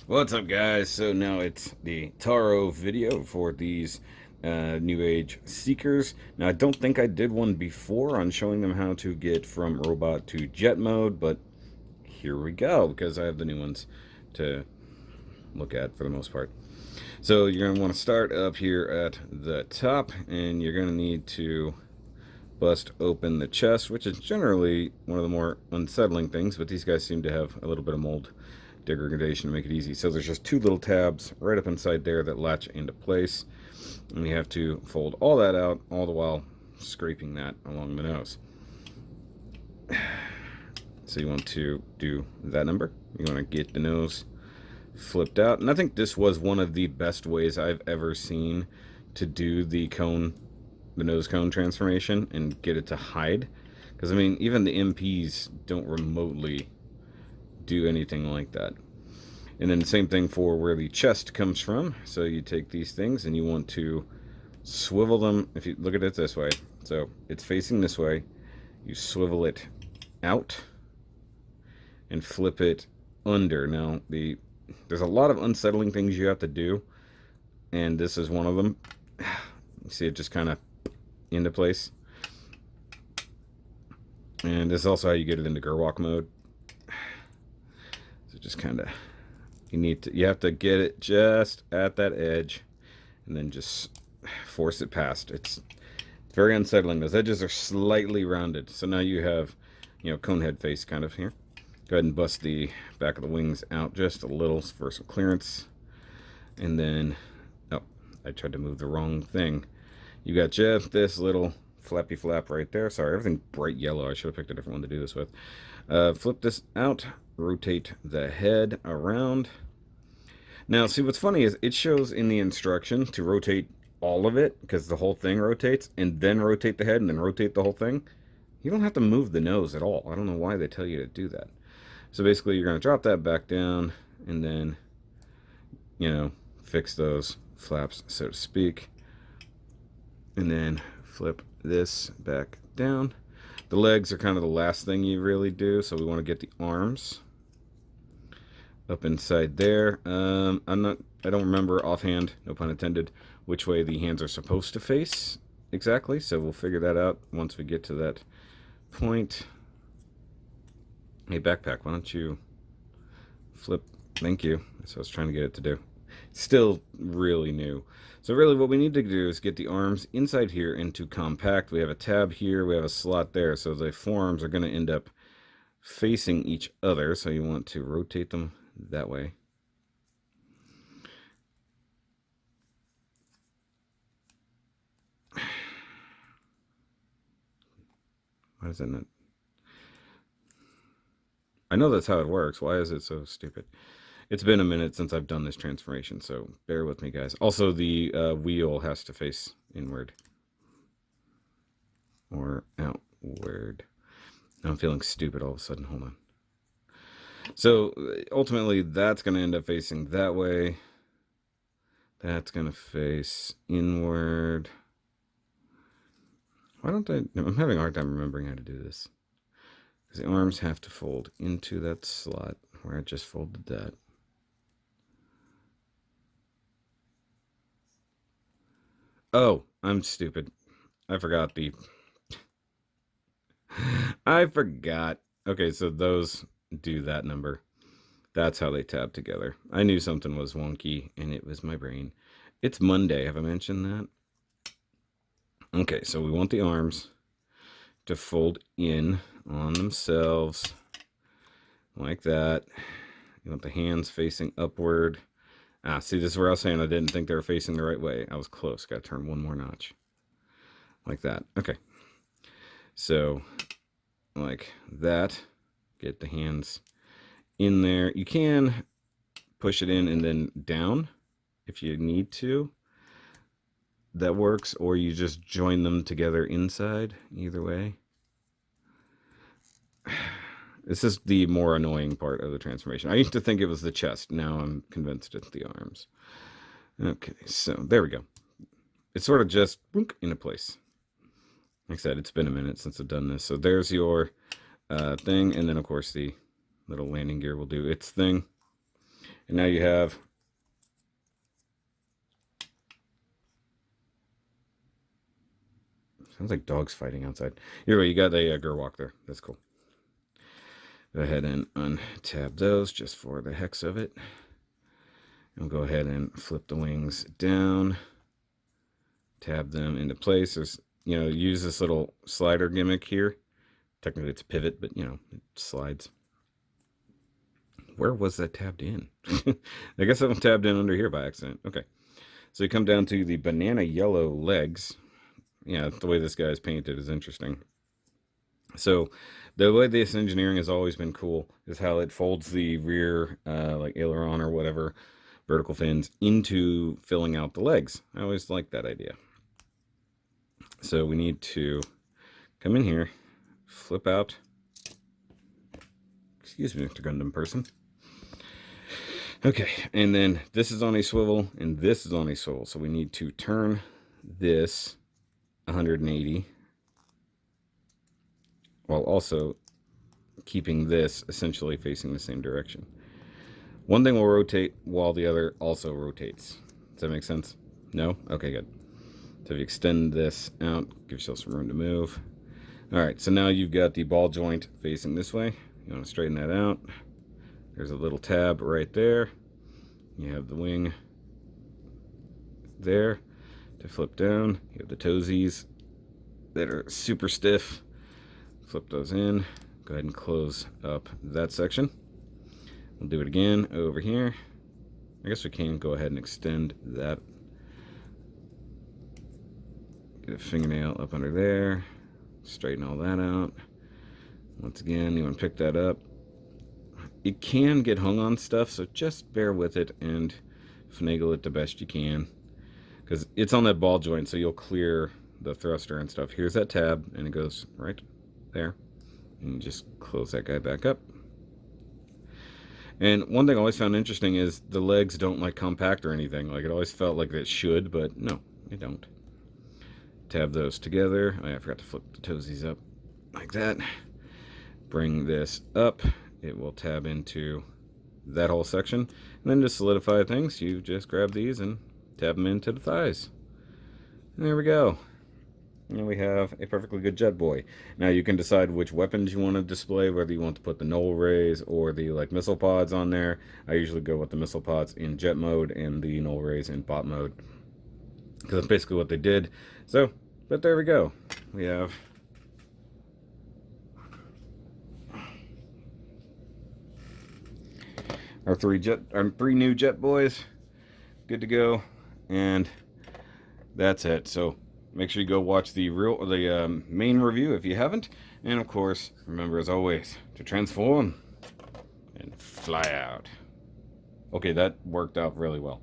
What's up, guys? So now it's the Taro video for these New Age Seekers. Now, I don't think I did one before on showing them how to get from robot to jet mode, but here we go, because I have the new ones to look at for the most part. So you're going to want to start up here at the top, and you're going to need to bust open the chest, which is generally one of the more unsettling things, but these guys seem to have a little bit of mold degradation to make it easy. So there's just two little tabs right up inside there that latch into place, and you have to fold all that out, all the while scraping that along the nose. So you want to do that number. You want to get the nose flipped out, and I think this was one of the best ways I've ever seen to do the nose cone transformation and get it to hide, because I mean, even the MPs don't remotely do anything like that. And then the same thing for where the chest comes from. So you take these things and you want to swivel them. If you look at it this way, so it's facing this way, you swivel it out and flip it under. Now there's a lot of unsettling things you have to do, and this is one of them. You see it just kind of into place, and this is also how you get it into Gerwalk mode. So just kind of, you have to get it just at that edge and then just force it past. It's very unsettling. Those edges are slightly rounded. So now you have, cone head face kind of here. Go ahead and bust the back of the wings out just a little for some clearance. And then, oh, I tried to move the wrong thing. You got just this little flappy flap right there. Sorry, everything's bright yellow. I should have picked a different one to do this with. Flip this out, rotate the head around. Now, see, what's funny is it shows in the instruction to rotate all of it, because the whole thing rotates, and then rotate the head, and then rotate the whole thing. You don't have to move the nose at all. I don't know why they tell you to do that. So basically, you're going to drop that back down, and then, fix those flaps, so to speak. And then flip this back down. The legs are kind of the last thing you really do, so we want to get the arms up inside there. I don't remember offhand, no pun intended, which way the hands are supposed to face exactly, so we'll figure that out once we get to that point. Hey, backpack, why don't you flip? Thank you. That's what I was trying to get it to do. Still really new. So really what we need to do is get the arms inside here into compact. We have a tab here, we have a slot there, so the forearms are going to end up facing each other, so you want to rotate them that way. Why is that not? I know that's how it works. Why is it so stupid? It's been a minute since I've done this transformation, so bear with me, guys. Also, the wheel has to face inward or outward. Now I'm feeling stupid all of a sudden. Hold on. So ultimately, that's going to end up facing that way. That's going to face inward. Why don't I? I'm having a hard time remembering how to do this. Because the arms have to fold into that slot where I just folded that. Oh, I'm stupid. I forgot the... I forgot. Okay, so those do that number. That's how they tab together. I knew something was wonky, and it was my brain. It's Monday. Have I mentioned that? Okay, so we want the arms to fold in on themselves like that. You want the hands facing upward. See, this is where I was saying I didn't think they were facing the right way. I was close. Got to turn one more notch. Like that. Okay. So, like that. Get the hands in there. You can push it in and then down if you need to. That works. Or you just join them together inside. Either way. This is the more annoying part of the transformation. I used to think it was the chest. Now I'm convinced it's the arms. Okay, so there we go. It's sort of just boink, into place. Like I said, it's been a minute since I've done this. So there's your thing. And then, of course, the little landing gear will do its thing. And now you have sounds like dogs fighting outside. Either way, you got a Gerwalk there. That's cool. Go ahead and untab those just for the hex of it. And we'll go ahead and flip the wings down. Tab them into place. There's, use this little slider gimmick here. Technically it's a pivot, but, it slides. Where was that tabbed in? I guess I'm tabbed in under here by accident. Okay. So you come down to the banana yellow legs. Yeah, the way this guy is painted is interesting. So the way this engineering has always been cool is how it folds the rear, like aileron or whatever, vertical fins into filling out the legs. I always like that idea. So we need to come in here, flip out. Excuse me, Mr. Gundam person. Okay, and then this is on a swivel, and this is on a swivel. So we need to turn this 180 while also keeping this essentially facing the same direction. One thing will rotate while the other also rotates. Does that make sense? No? Okay, good. So if you extend this out, give yourself some room to move. All right, so now you've got the ball joint facing this way. You want to straighten that out. There's a little tab right there. You have the wing there to flip down. You have the toesies that are super stiff. Flip those in. Go ahead and close up that section. We'll do it again over here. I guess we can go ahead and extend that. Get a fingernail up under there. Straighten all that out. Once again, you want to pick that up. It can get hung on stuff, so just bear with it and finagle it the best you can. Because it's on that ball joint, so you'll clear the thruster and stuff. Here's that tab, and it goes right there. And you just close that guy back up. And one thing I always found interesting is the legs don't like compact or anything. Like it always felt like it should, but no, they don't. Tab those together. Oh yeah, I forgot to flip the toesies up like that. Bring this up. It will tab into that whole section. And then to solidify things, you just grab these and tab them into the thighs. And there we go. And we have a perfectly good jet boy. Now you can decide which weapons you want to display, whether you want to put the null rays or the missile pods on there. I usually go with the missile pods in jet mode and the null rays in bot mode, because that's basically what they did. So, but there we go. We have our three new jet boys, good to go, and that's it. So make sure you go watch the main review if you haven't, and of course, remember as always to transform and fly out. Okay, that worked out really well.